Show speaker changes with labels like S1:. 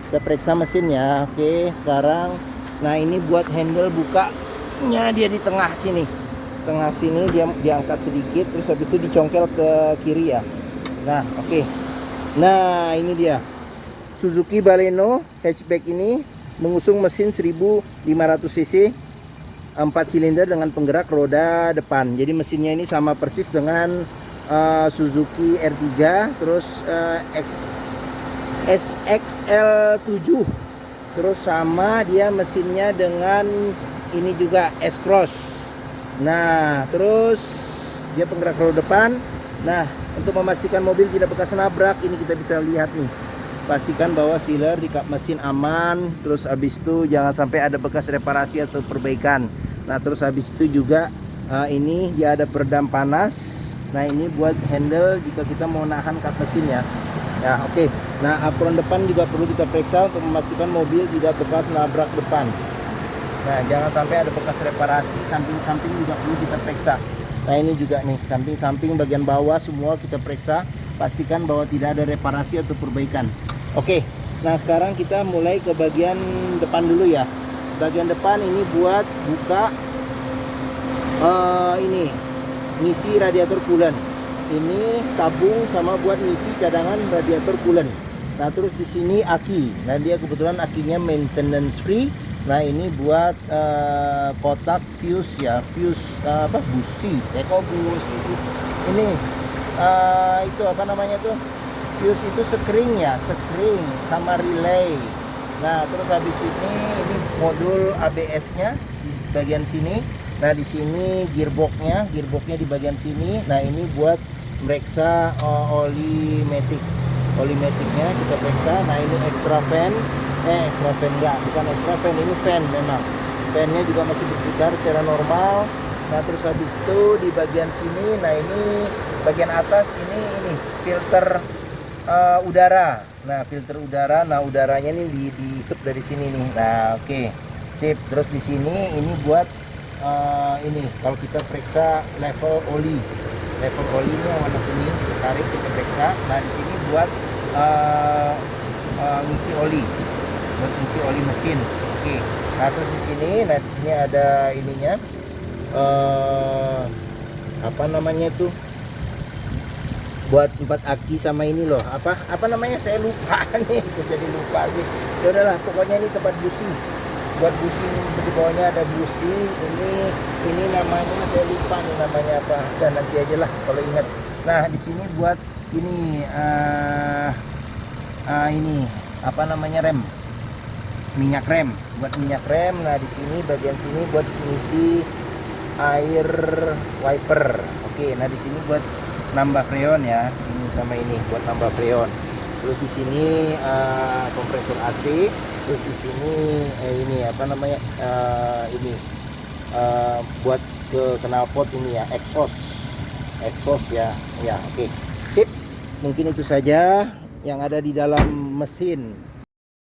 S1: Kita periksa mesinnya. Oke, sekarang nah ini buat handle bukanya, dia di tengah sini. Tengah sini dia diangkat sedikit, terus habis itu dicongkel ke kiri ya. Nah, oke. Nah, ini dia. Suzuki Baleno hatchback ini mengusung mesin 1500 cc 4 silinder dengan penggerak roda depan. Jadi mesinnya ini sama persis dengan Suzuki R3 terus SXL7. Terus sama dia mesinnya dengan ini juga S-Cross. Nah, terus dia penggerak roda depan. Nah, untuk memastikan mobil tidak bekas nabrak, ini kita bisa lihat nih. Pastikan bahwa sealer di kap mesin aman. Terus habis itu jangan sampai ada bekas reparasi atau perbaikan. Nah, terus habis itu juga ini dia ada peredam panas. Nah, ini buat handle jika kita mau nahan kap mesin ya. Ya, oke. Nah, apron depan juga perlu kita periksa untuk memastikan mobil tidak bekas nabrak depan. Nah, jangan sampai ada bekas reparasi. Samping-samping juga perlu kita periksa. Nah, ini juga nih, samping-samping bagian bawah semua kita periksa. Pastikan bahwa tidak ada reparasi atau perbaikan. Oke. Nah, sekarang kita mulai ke bagian depan dulu ya. Bagian depan ini buat buka ini ngisi radiator coolant. Ini tabung sama buat ngisi cadangan radiator coolant. Nah, terus di sini aki. Nah, dia kebetulan akinya maintenance free. Nah, ini buat kotak fuse ya, fuse busi. Kok busi ini itu apa namanya tuh? Fuse itu sekring ya, sekring sama relay. Nah, terus habis ini modul ABS-nya di bagian sini. Nah, di sini gearboxnya di bagian sini. Nah, ini buat meriksa oli maticnya kita periksa. Nah, ini extra fan enggak, bukan extra fan, ini fan memang. Fannya juga masih berputar secara normal. Nah, terus habis itu di bagian sini, nah ini bagian atas ini filter udara. Nah, filter udara, nah udaranya ini di sep dari sini nih. Nah, oke. Sip. Terus di sini ini buat ini kalau kita periksa level oli. Level olinya warna kuning, kita tarik kita periksa. Nah, di sini buat ngisi oli. Buat ngisi oli mesin. Oke. Nah, terus di sini ada ininya. Apa namanya tuh? Buat 4 aki sama ini loh, apa namanya, saya lupa nih, jadi lupa sih. Ya udahlah, pokoknya ini tempat busi. Buat busi di bawahnya ada busi. Ini namanya saya lupa nih namanya apa. Dan nanti aja lah kalau ingat. Nah, di sini buat ini ini apa namanya, rem. Minyak rem. Buat minyak rem. Nah, di sini bagian sini buat ngisi air wiper. Oke, nah di sini buat nambah freon ya. Ini sama ini buat nambah freon. Terus di sini kompresor AC. Terus di sini ini apa namanya, ini buat ke knalpot ini ya, exhaust ya. Ya, oke. Sip. Mungkin itu saja yang ada di dalam mesin